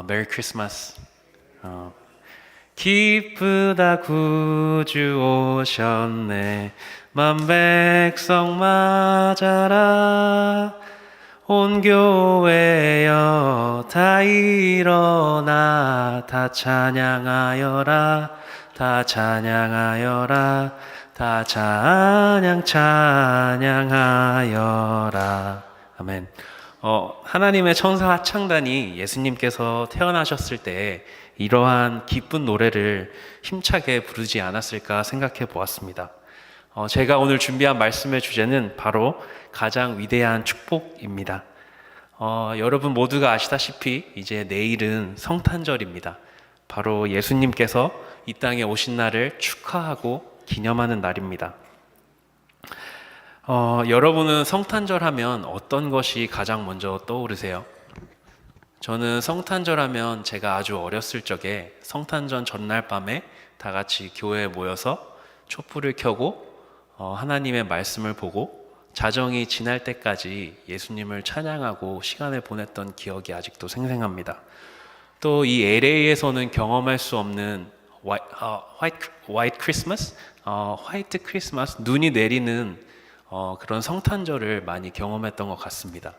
메리 크리스마스. 기쁘다 구주 오셨네. 만백성 맞아라. 온 교회여 다 일어나 다 찬양하여라. 다 찬양하여라. 다 찬양하여라. 아멘. 하나님의 천사 합창단이 예수님께서 태어나셨을 때 이러한 기쁜 노래를 힘차게 부르지 않았을까 생각해 보았습니다. 제가 오늘 준비한 말씀의 주제는 바로 가장 위대한 축복입니다. 여러분 모두가 아시다시피 이제 내일은 성탄절입니다. 바로 예수님께서 이 땅에 오신 날을 축하하고 기념하는 날입니다. 여러분은 성탄절 하면 어떤 것이 가장 먼저 떠오르세요? 저는 성탄절 하면 제가 아주 어렸을 적에 성탄절 전날 밤에 다 같이 교회에 모여서 촛불을 켜고 하나님의 말씀을 보고 자정이 지날 때까지 예수님을 찬양하고 시간을 보냈던 기억이 아직도 생생합니다. 또 이 LA에서는 경험할 수 없는 화이트 크리스마스? 화이트 크리스마스, 눈이 내리는 그런 성탄절을 많이 경험했던 것 같습니다.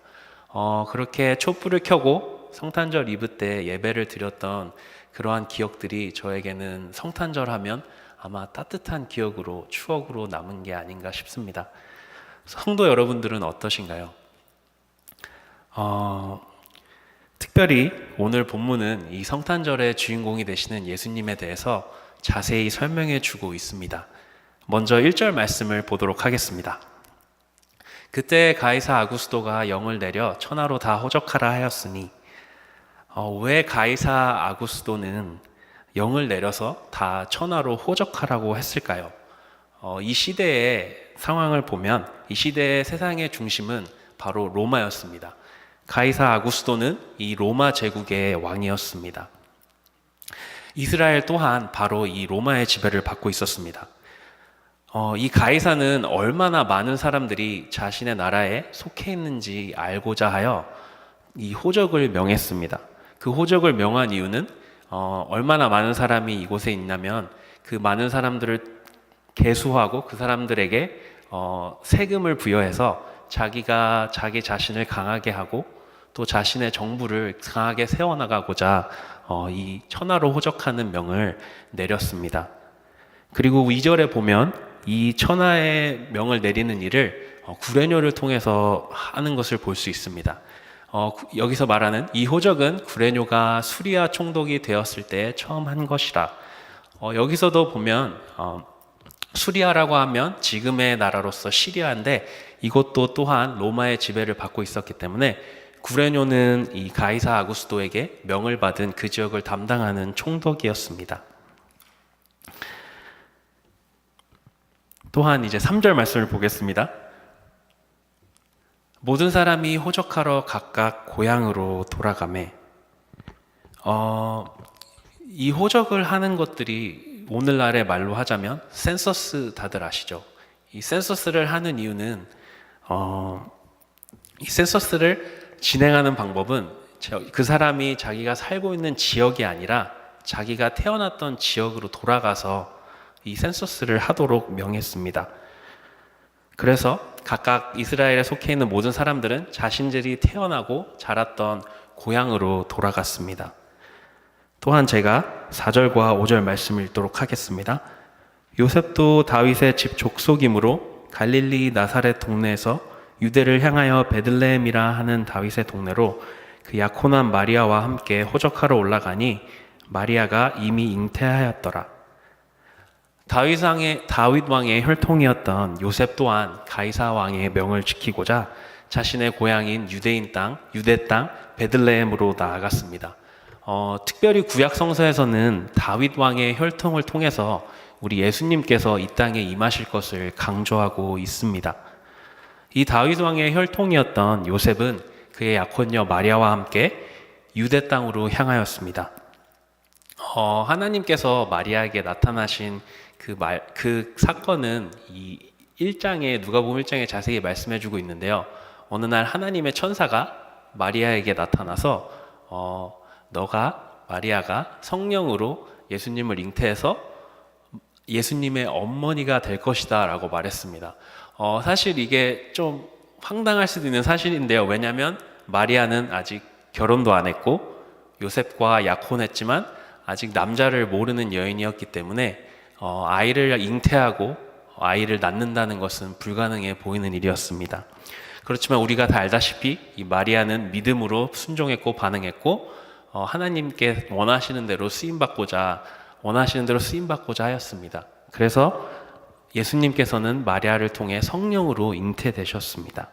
그렇게 촛불을 켜고 성탄절 이브 때 예배를 드렸던 그러한 기억들이 저에게는 성탄절 하면 아마 따뜻한 기억으로, 추억으로 남은 게 아닌가 싶습니다. 성도 여러분들은 어떠신가요? 특별히 오늘 본문은 이 성탄절의 주인공이 되시는 예수님에 대해서 자세히 설명해 주고 있습니다. 먼저 1절 말씀을 보도록 하겠습니다. 그때 가이사 아구스도가 영을 내려 천하로 다 호적하라 하였으니, 왜 가이사 아구스도는 영을 내려서 다 천하로 호적하라고 했을까요? 이 시대의 상황을 보면 이 시대의 세상의 중심은 바로 로마였습니다. 가이사 아구스도는 이 로마 제국의 왕이었습니다. 이스라엘 또한 바로 이 로마의 지배를 받고 있었습니다. 이 가이사는 얼마나 많은 사람들이 자신의 나라에 속해 있는지 알고자 하여 이 호적을 명했습니다. 그 호적을 명한 이유는 얼마나 많은 사람이 이곳에 있냐면 그 많은 사람들을 계수하고 그 사람들에게 세금을 부여해서 자기가 자기 자신을 강하게 하고 또 자신의 정부를 강하게 세워나가고자 이 천하로 호적하는 명을 내렸습니다. 그리고 2절에 보면 이 천하의 명을 내리는 일을 구레뇨를 통해서 하는 것을 볼 수 있습니다. 여기서 말하는 이 호적은 구레뇨가 수리아 총독이 되었을 때 처음 한 것이라. 여기서도 보면 수리아라고 하면 지금의 나라로서 시리아인데 이것도 또한 로마의 지배를 받고 있었기 때문에 구레뇨는 이 가이사 아구스도에게 명을 받은 그 지역을 담당하는 총독이었습니다. 또한 이제 3절 말씀을 보겠습니다. 모든 사람이 호적하러 각각 고향으로 돌아가매. 이 호적을 하는 것들이 오늘날의 말로 하자면 센서스, 다들 아시죠? 이 센서스를 하는 이유는 이 센서스를 진행하는 방법은 그 사람이 자기가 살고 있는 지역이 아니라 자기가 태어났던 지역으로 돌아가서 이 센서스를 하도록 명했습니다. 그래서 각각 이스라엘에 속해 있는 모든 사람들은 자신들이 태어나고 자랐던 고향으로 돌아갔습니다. 또한 제가 4절과 5절 말씀을 읽도록 하겠습니다. 요셉도 다윗의 집 족속이므로 갈릴리 나사렛 동네에서 유대를 향하여 베들레헴이라 하는 다윗의 동네로 그 약혼한 마리아와 함께 호적하러 올라가니 마리아가 이미 잉태하였더라. 다윗 왕의 혈통이었던 요셉 또한 가이사 왕의 명을 지키고자 자신의 고향인 유대 땅 베들레헴으로 나아갔습니다. 특별히 구약 성서에서는 다윗 왕의 혈통을 통해서 우리 예수님께서 이 땅에 임하실 것을 강조하고 있습니다. 이 다윗 왕의 혈통이었던 요셉은 그의 약혼녀 마리아와 함께 유대 땅으로 향하였습니다. 하나님께서 마리아에게 나타나신 그 사건은 이 1장에 누가복음 1장에 자세히 말씀해주고 있는데요. 어느 날 하나님의 천사가 마리아에게 나타나서 마리아가 성령으로 예수님을 잉태해서 예수님의 어머니가 될 것이다 라고 말했습니다. 사실 이게 좀 황당할 수도 있는 사실인데요. 왜냐하면 마리아는 아직 결혼도 안 했고 요셉과 약혼했지만 아직 남자를 모르는 여인이었기 때문에 아이를 잉태하고 아이를 낳는다는 것은 불가능해 보이는 일이었습니다. 그렇지만 우리가 다 알다시피 이 마리아는 믿음으로 순종했고 반응했고 하나님께 원하시는 대로 쓰임받고자 하였습니다. 그래서 예수님께서는 마리아를 통해 성령으로 잉태되셨습니다.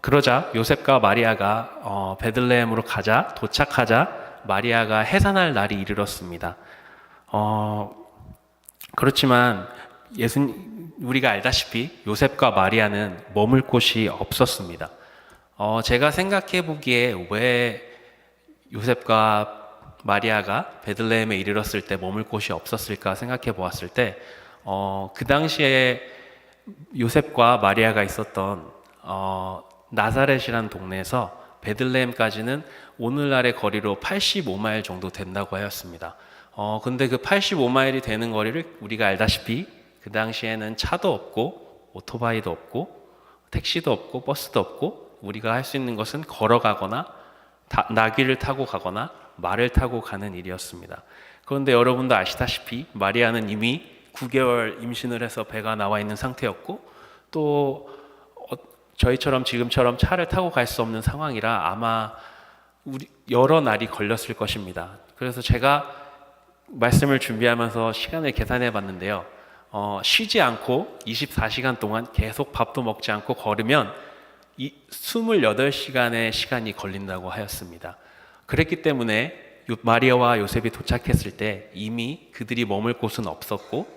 그러자 요셉과 마리아가 베들레헴으로 도착하자 마리아가 해산할 날이 이르렀습니다. 그렇지만 우리가 알다시피 요셉과 마리아는 머물 곳이 없었습니다. 제가 생각해 보기에 왜 요셉과 마리아가 베들레헴에 이르렀을 때 머물 곳이 없었을까 생각해 보았을 때, 그 당시에 요셉과 마리아가 있었던 나사렛이라는 동네에서 베들레헴까지는 오늘날의 거리로 85마일 정도 된다고 하였습니다. 근데 그 85마일이 되는 거리를 우리가 알다시피 그 당시에는 차도 없고 오토바이도 없고 택시도 없고 버스도 없고 우리가 할 수 있는 것은 걸어가거나 나귀를 타고 가거나 말을 타고 가는 일이었습니다. 그런데 여러분도 아시다시피 마리아는 이미 9개월 임신을 해서 배가 나와 있는 상태였고 또 저희처럼 지금처럼 차를 타고 갈 수 없는 상황이라 아마 여러 날이 걸렸을 것입니다. 그래서 제가 말씀을 준비하면서 시간을 계산해 봤는데요. 쉬지 않고 24시간 동안 계속 밥도 먹지 않고 걸으면 28시간의 시간이 걸린다고 하였습니다. 그랬기 때문에 마리아와 요셉이 도착했을 때 이미 그들이 머물 곳은 없었고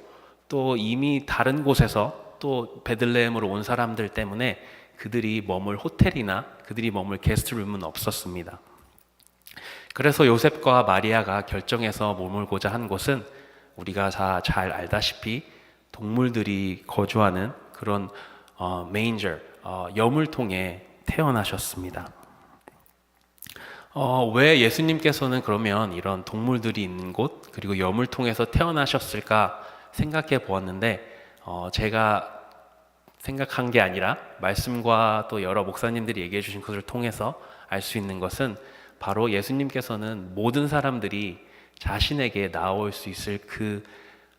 또 이미 다른 곳에서 또 베들레헴으로 온 사람들 때문에 그들이 머물 호텔이나 그들이 머물 게스트룸은 없었습니다. 그래서 요셉과 마리아가 결정해서 머물고자 한 곳은 우리가 다 잘 알다시피 동물들이 거주하는 그런 메인저, 여물통에 태어나셨습니다. 왜 예수님께서는 그러면 이런 동물들이 있는 곳 그리고 여물통에서 태어나셨을까 생각해 보았는데 제가 생각한 게 아니라 말씀과 또 여러 목사님들이 얘기해 주신 것을 통해서 알 수 있는 것은 바로 예수님께서는 모든 사람들이 자신에게 나올 수 있을 그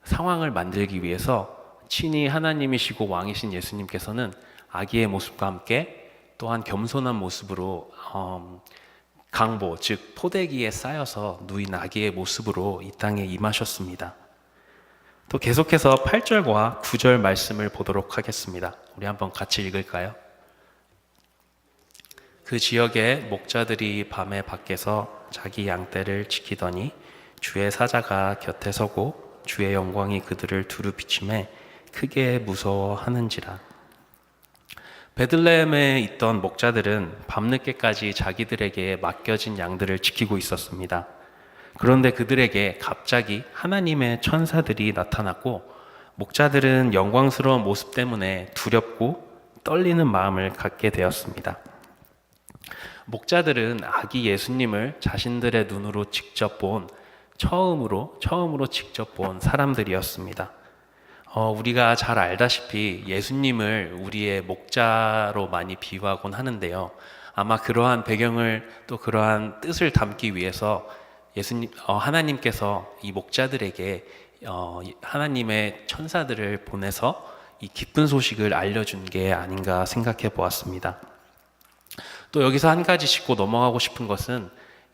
상황을 만들기 위해서 친히 하나님이시고 왕이신 예수님께서는 아기의 모습과 함께 또한 겸손한 모습으로 강보, 즉 포대기에 쌓여서 누인 아기의 모습으로 이 땅에 임하셨습니다. 또 계속해서 8절과 9절 말씀을 보도록 하겠습니다. 우리 한번 같이 읽을까요? 그 지역의 목자들이 밤에 밖에서 자기 양떼를 지키더니 주의 사자가 곁에 서고 주의 영광이 그들을 두루 비추매 크게 무서워하는지라. 베들레헴에 있던 목자들은 밤늦게까지 자기들에게 맡겨진 양들을 지키고 있었습니다. 그런데 그들에게 갑자기 하나님의 천사들이 나타났고 목자들은 영광스러운 모습 때문에 두렵고 떨리는 마음을 갖게 되었습니다. 목자들은 아기 예수님을 자신들의 눈으로 처음으로 직접 본 사람들이었습니다. 우리가 잘 알다시피 예수님을 우리의 목자로 많이 비유하곤 하는데요. 아마 그러한 배경을 또 그러한 뜻을 담기 위해서 하나님께서 이 목자들에게 하나님의 천사들을 보내서 이 기쁜 소식을 알려준 게 아닌가 생각해 보았습니다. 또 여기서 한 가지 짚고 넘어가고 싶은 것은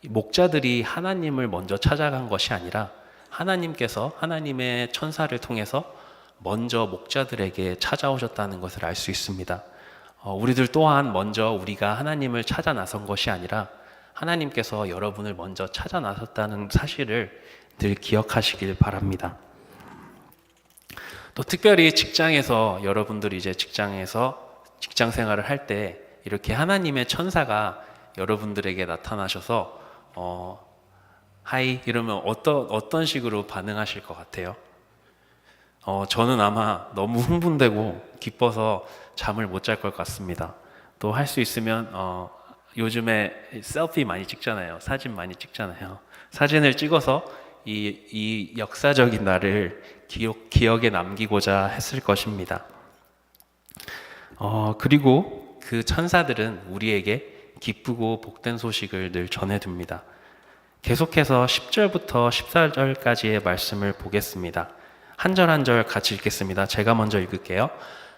목자들이 하나님을 먼저 찾아간 것이 아니라 하나님께서 하나님의 천사를 통해서 먼저 목자들에게 찾아오셨다는 것을 알 수 있습니다. 우리들 또한 먼저 우리가 하나님을 찾아 나선 것이 아니라 하나님께서 여러분을 먼저 찾아 나섰다는 사실을 늘 기억하시길 바랍니다. 또 특별히 직장에서 여러분들이 이제 직장에서 직장 생활을 할 때 이렇게 하나님의 천사가 여러분들에게 나타나셔서 하이 이러면 어떤 식으로 반응하실 것 같아요? 저는 아마 너무 흥분되고 기뻐서 잠을 못 잘 것 같습니다. 또 할 수 있으면 요즘에 셀피 많이 찍잖아요. 사진 많이 찍잖아요. 사진을 찍어서 이 역사적인 날을 기억에 남기고자 했을 것입니다. 그리고 그 천사들은 우리에게 기쁘고 복된 소식을 늘 전해줍니다. 계속해서 10절부터 14절까지의 말씀을 보겠습니다. 한 절 한 절 같이 읽겠습니다. 제가 먼저 읽을게요.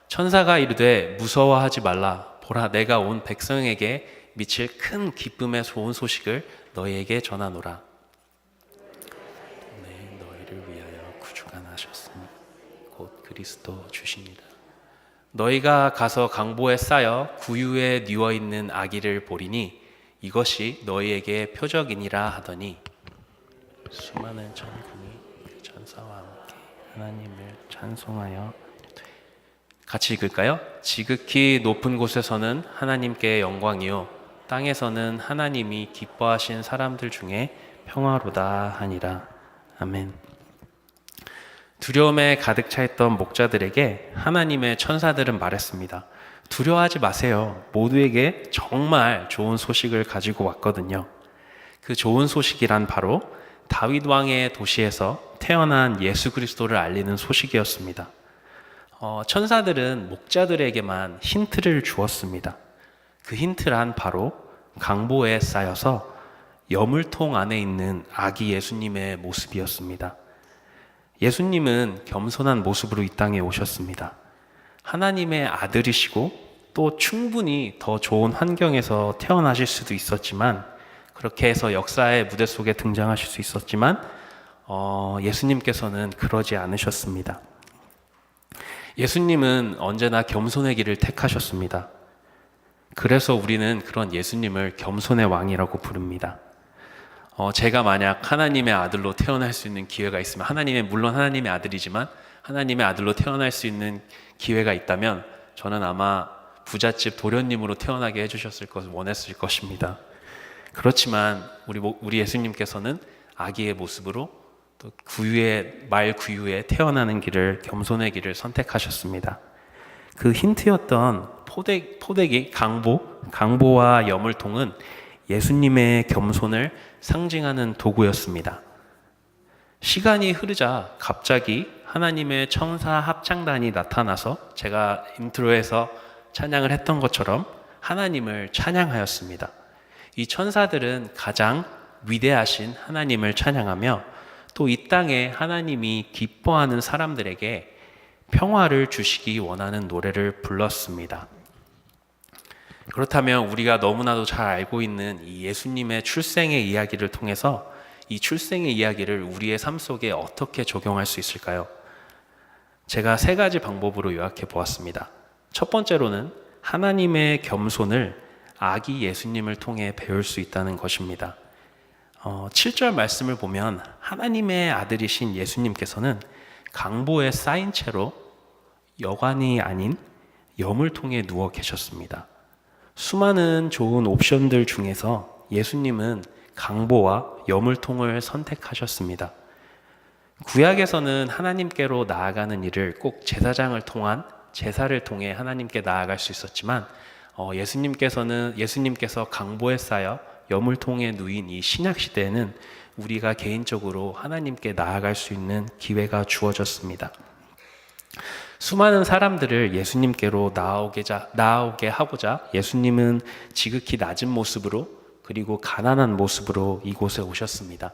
천사가 이르되 무서워하지 말라. 보라, 내가 온 백성에게 미칠 큰 기쁨의 좋은 소식을 너희에게 전하노라. 네, 너희를 위하여 구주가 나셨으니 곧 그리스도 주시니라. 너희가 가서 강보에 쌓여 구유에 뉘어 있는 아기를 보리니 이것이 너희에게 표적이니라 하더니 수많은 천군이 그 천사와 함께 하나님을 찬송하여 같이 읽을까요? 지극히 높은 곳에서는 하나님께 영광이요 땅에서는 하나님이 기뻐하신 사람들 중에 평화로다 하니라. 아멘. 두려움에 가득 차 있던 목자들에게 하나님의 천사들은 말했습니다. 두려워하지 마세요. 모두에게 정말 좋은 소식을 가지고 왔거든요. 그 좋은 소식이란 바로 다윗 왕의 도시에서 태어난 예수 그리스도를 알리는 소식이었습니다. 천사들은 목자들에게만 힌트를 주었습니다. 그 힌트란 바로 강보에 쌓여서 여물통 안에 있는 아기 예수님의 모습이었습니다. 예수님은 겸손한 모습으로 이 땅에 오셨습니다. 하나님의 아들이시고 또 충분히 더 좋은 환경에서 태어나실 수도 있었지만 그렇게 해서 역사의 무대 속에 등장하실 수 있었지만 예수님께서는 그러지 않으셨습니다. 예수님은 언제나 겸손의 길을 택하셨습니다. 그래서 우리는 그런 예수님을 겸손의 왕이라고 부릅니다. 제가 만약 하나님의 아들로 태어날 수 있는 기회가 있으면 물론 하나님의 아들이지만 하나님의 아들로 태어날 수 있는 기회가 있다면 저는 아마 부잣집 도련님으로 태어나게 해주셨을 것을 원했을 것입니다. 그렇지만 우리 예수님께서는 아기의 모습으로 또 말 구유에 태어나는 길을 겸손의 길을 선택하셨습니다. 그 힌트였던 포대기 강보와 여물통은 예수님의 겸손을 상징하는 도구였습니다. 시간이 흐르자 갑자기 하나님의 천사 합창단이 나타나서 제가 인트로에서 찬양을 했던 것처럼 하나님을 찬양하였습니다. 이 천사들은 가장 위대하신 하나님을 찬양하며 또 이 땅에 하나님이 기뻐하는 사람들에게 평화를 주시기 원하는 노래를 불렀습니다. 그렇다면 우리가 너무나도 잘 알고 있는 이 예수님의 출생의 이야기를 통해서 이 출생의 이야기를 우리의 삶 속에 어떻게 적용할 수 있을까요? 제가 3가지 방법으로 요약해 보았습니다. 첫 번째로는 하나님의 겸손을 아기 예수님을 통해 배울 수 있다는 것입니다. 7절 말씀을 보면 하나님의 아들이신 예수님께서는 강보에 쌓인 채로 여관이 아닌 여물통에 누워 계셨습니다. 수많은 좋은 옵션들 중에서 예수님은 강보와 여물통을 선택하셨습니다. 구약에서는 하나님께로 나아가는 일을 꼭 제사장을 통한 제사를 통해 하나님께 나아갈 수 있었지만 예수님께서 강보에 쌓여 여물통에 누인 이 신약 시대에는 우리가 개인적으로 하나님께 나아갈 수 있는 기회가 주어졌습니다. 수많은 사람들을 예수님께로 나아오게 하고자 예수님은 지극히 낮은 모습으로 그리고 가난한 모습으로 이곳에 오셨습니다.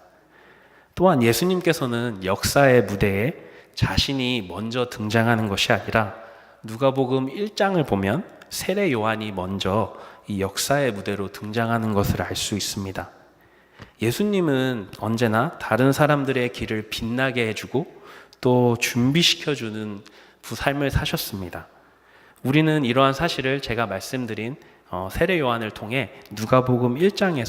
또한 예수님께서는 역사의 무대에 자신이 먼저 등장하는 것이 아니라 누가복음 1장을 보면 세례 요한이 먼저 이 역사의 무대로 등장하는 것을 알 수 있습니다. 예수님은 언제나 다른 사람들의 길을 빛나게 해주고 또 준비시켜주는 삶을 사셨습니다. 우리는 이러한 사실을 제가 말씀드린 세례 요한을 통해 누가복음 1장이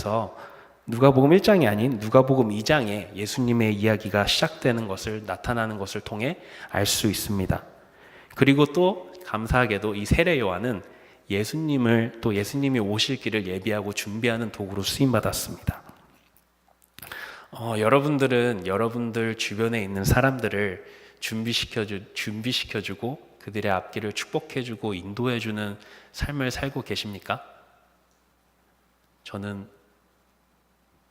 아닌 누가복음 2장에 예수님의 이야기가 시작되는 것을 나타나는 것을 통해 알 수 있습니다. 그리고 또 감사하게도 이 세례 요한은 예수님이 오실 길을 예비하고 준비하는 도구로 쓰임받았습니다. 여러분들은 여러분들 주변에 있는 사람들을 준비시켜주고 그들의 앞길을 축복해주고 인도해주는 삶을 살고 계십니까? 저는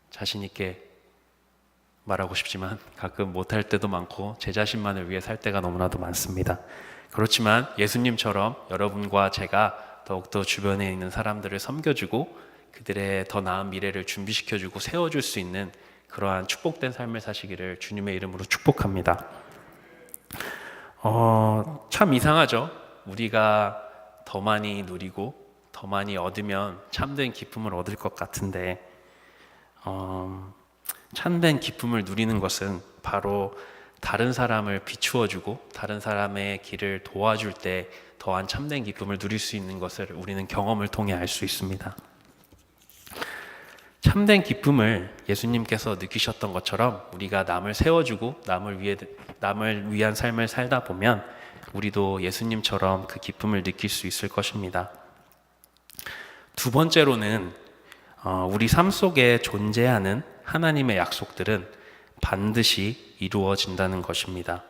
자신 있게 말하고 싶지만 가끔 못할 때도 많고 제 자신만을 위해 살 때가 너무나도 많습니다. 그렇지만 예수님처럼 여러분과 제가 더욱더 주변에 있는 사람들을 섬겨주고 그들의 더 나은 미래를 준비시켜주고 세워줄 수 있는 그러한 축복된 삶을 사시기를 주님의 이름으로 축복합니다. 참 이상하죠. 우리가 더 많이 누리고 더 많이 얻으면 참된 기쁨을 얻을 것 같은데 참된 기쁨을 누리는 것은 바로 다른 사람을 비추어주고 다른 사람의 길을 도와줄 때 더한 참된 기쁨을 누릴 수 있는 것을 우리는 경험을 통해 알 수 있습니다. 참된 기쁨을 예수님께서 느끼셨던 것처럼 우리가 남을 세워주고 남을 위한 삶을 살다 보면 우리도 예수님처럼 그 기쁨을 느낄 수 있을 것입니다. 두 번째로는 우리 삶 속에 존재하는 하나님의 약속들은 반드시 이루어진다는 것입니다.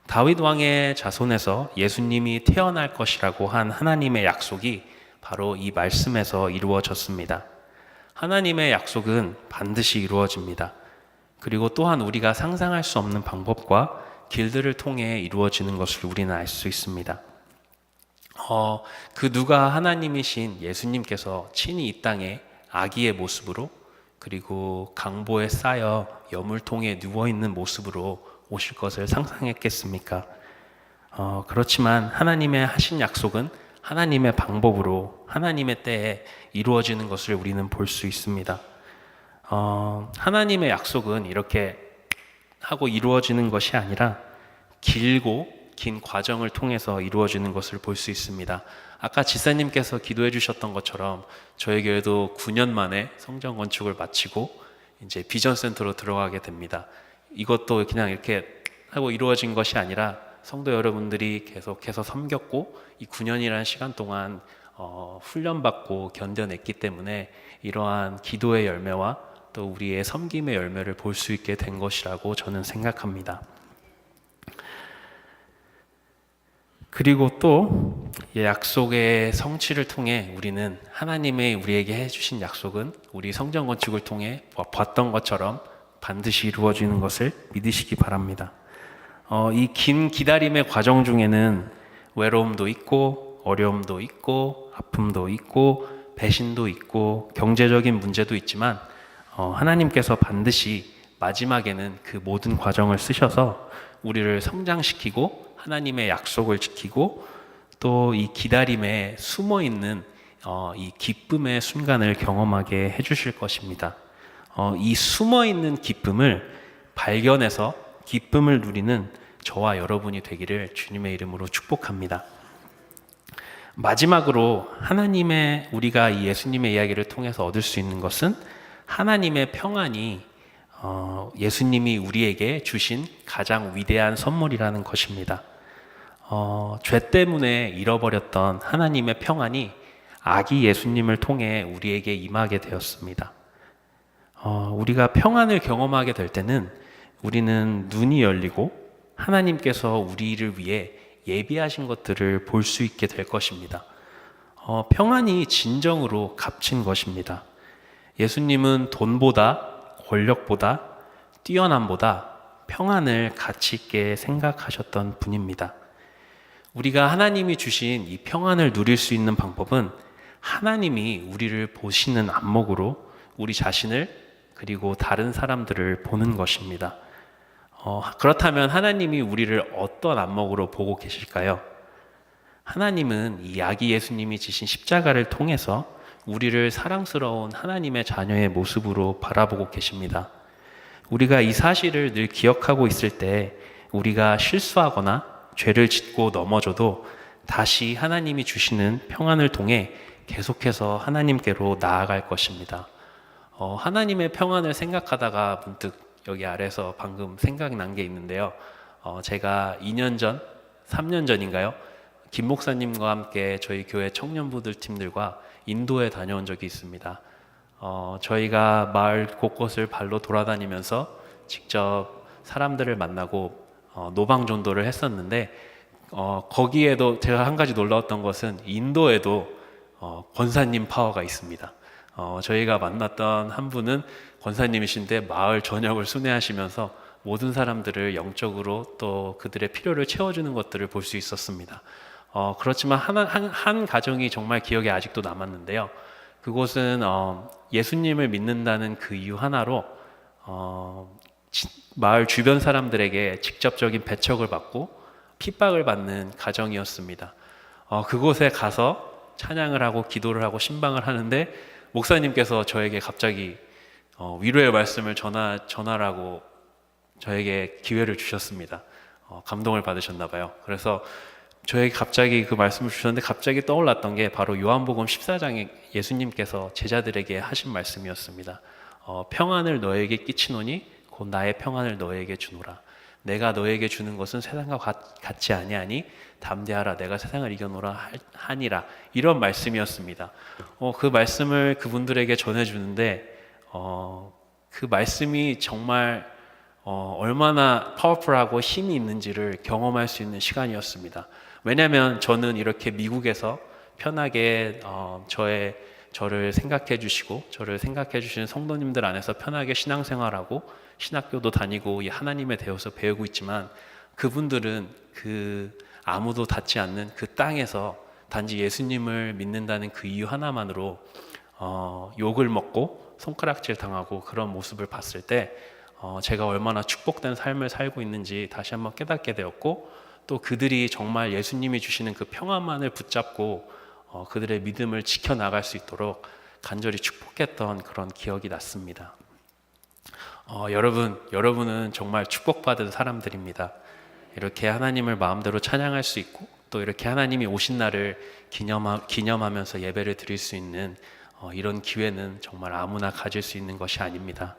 다윗 왕의 자손에서 예수님이 태어날 것이라고 한 하나님의 약속이 바로 이 말씀에서 이루어졌습니다. 하나님의 약속은 반드시 이루어집니다. 그리고 또한 우리가 상상할 수 없는 방법과 길들을 통해 이루어지는 것을 우리는 알 수 있습니다. 그 누가 하나님이신 예수님께서 친히 이 땅에 아기의 모습으로 그리고 강보에 쌓여 여물통에 누워있는 모습으로 오실 것을 상상했겠습니까? 그렇지만 하나님의 하신 약속은 하나님의 방법으로 하나님의 때에 이루어지는 것을 우리는 볼 수 있습니다. 하나님의 약속은 이렇게 하고 이루어지는 것이 아니라 길고 긴 과정을 통해서 이루어지는 것을 볼 수 있습니다. 아까 지사님께서 기도해 주셨던 것처럼 저희 교회도 9년 만에 성전 건축을 마치고 이제 비전센터로 들어가게 됩니다. 이것도 그냥 이렇게 하고 이루어진 것이 아니라 성도 여러분들이 계속해서 섬겼고 이 9년이라는 시간 동안 훈련받고 견뎌냈기 때문에 이러한 기도의 열매와 또 우리의 섬김의 열매를 볼 수 있게 된 것이라고 저는 생각합니다. 그리고 또 약속의 성취를 통해 우리는 하나님의 우리에게 해주신 약속은 우리 성전 건축을 통해 봤던 것처럼 반드시 이루어지는 것을 믿으시기 바랍니다. 이 긴 기다림의 과정 중에는 외로움도 있고 어려움도 있고 아픔도 있고 배신도 있고 경제적인 문제도 있지만 하나님께서 반드시 마지막에는 그 모든 과정을 쓰셔서 우리를 성장시키고 하나님의 약속을 지키고 또 이 기다림에 숨어있는 이 기쁨의 순간을 경험하게 해주실 것입니다. 이 숨어있는 기쁨을 발견해서 기쁨을 누리는 저와 여러분이 되기를 주님의 이름으로 축복합니다. 마지막으로 우리가 이 예수님의 이야기를 통해서 얻을 수 있는 것은 하나님의 평안이 예수님이 우리에게 주신 가장 위대한 선물이라는 것입니다. 죄 때문에 잃어버렸던 하나님의 평안이 아기 예수님을 통해 우리에게 임하게 되었습니다. 우리가 평안을 경험하게 될 때는 우리는 눈이 열리고 하나님께서 우리를 위해 예비하신 것들을 볼 수 있게 될 것입니다. 평안이 진정으로 값진 것입니다. 예수님은 돈보다 권력보다 뛰어남보다 평안을 가치 있게 생각하셨던 분입니다. 우리가 하나님이 주신 이 평안을 누릴 수 있는 방법은 하나님이 우리를 보시는 안목으로 우리 자신을 그리고 다른 사람들을 보는 것입니다. 그렇다면 하나님이 우리를 어떤 안목으로 보고 계실까요? 하나님은 이 아기 예수님이 지신 십자가를 통해서 우리를 사랑스러운 하나님의 자녀의 모습으로 바라보고 계십니다. 우리가 이 사실을 늘 기억하고 있을 때 우리가 실수하거나 죄를 짓고 넘어져도 다시 하나님이 주시는 평안을 통해 계속해서 하나님께로 나아갈 것입니다. 하나님의 평안을 생각하다가 문득 여기 아래서 방금 생각난 게 있는데요. 제가 2년 전, 3년 전인가요? 김 목사님과 함께 저희 교회 청년부들 팀들과 인도에 다녀온 적이 있습니다. 저희가 마을 곳곳을 발로 돌아다니면서 직접 사람들을 만나고 노방전도를 했었는데 거기에도 제가 한 가지 놀라웠던 것은 인도에도 권사님 파워가 있습니다. 저희가 만났던 한 분은 권사님이신데 마을 전역을 순회하시면서 모든 사람들을 영적으로 또 그들의 필요를 채워주는 것들을 볼 수 있었습니다. 그렇지만 한 가정이 정말 기억에 아직도 남았는데요. 그곳은 예수님을 믿는다는 그 이유 하나로 마을 주변 사람들에게 직접적인 배척을 받고 핍박을 받는 가정이었습니다. 그곳에 가서 찬양을 하고 기도를 하고 신방을 하는데 목사님께서 저에게 갑자기 위로의 말씀을 전하라고 저에게 기회를 주셨습니다. 감동을 받으셨나 봐요. 그래서 저에게 갑자기 그 말씀을 주셨는데 갑자기 떠올랐던 게 바로 요한복음 14장에 예수님께서 제자들에게 하신 말씀이었습니다. 평안을 너에게 끼치노니 곧 나의 평안을 너에게 주노라. 내가 너에게 주는 것은 세상과 같지 아니하니 담대하라. 내가 세상을 이겨노라 하니라. 이런 말씀이었습니다. 그 말씀을 그분들에게 전해주는데 그 말씀이 정말 얼마나 파워풀하고 힘이 있는지를 경험할 수 있는 시간이었습니다. 왜냐하면 저는 이렇게 미국에서 편하게 저를 생각해 주시고 저를 생각해 주시는 성도님들 안에서 편하게 신앙생활하고 신학교도 다니고 이 하나님에 대해서 배우고 있지만 그분들은 그 아무도 닿지 않는 그 땅에서 단지 예수님을 믿는다는 그 이유 하나만으로 욕을 먹고 손가락질 당하고 그런 모습을 봤을 때 제가 얼마나 축복된 삶을 살고 있는지 다시 한번 깨닫게 되었고 또 그들이 정말 예수님이 주시는 그 평안만을 붙잡고 그들의 믿음을 지켜나갈 수 있도록 간절히 축복했던 그런 기억이 났습니다. 여러분은 정말 축복받은 사람들입니다. 이렇게 하나님을 마음대로 찬양할 수 있고 또 이렇게 하나님이 오신 날을 기념하면서 예배를 드릴 수 있는 이런 기회는 정말 아무나 가질 수 있는 것이 아닙니다.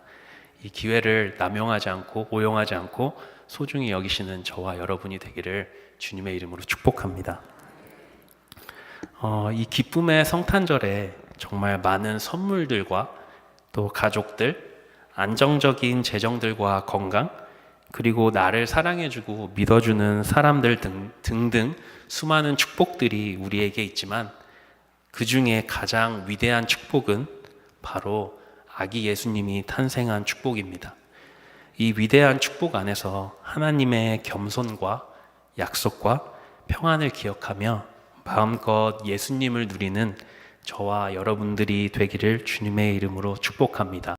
이 기회를 남용하지 않고 오용하지 않고 소중히 여기시는 저와 여러분이 되기를 주님의 이름으로 축복합니다. 이 기쁨의 성탄절에 정말 많은 선물들과 또 가족들, 안정적인 재정들과 건강, 그리고 나를 사랑해주고 믿어주는 사람들 등등 수많은 축복들이 우리에게 있지만 그 중에 가장 위대한 축복은 바로 아기 예수님이 탄생한 축복입니다. 이 위대한 축복 안에서 하나님의 겸손과 약속과 평안을 기억하며 마음껏 예수님을 누리는 저와 여러분들이 되기를 주님의 이름으로 축복합니다.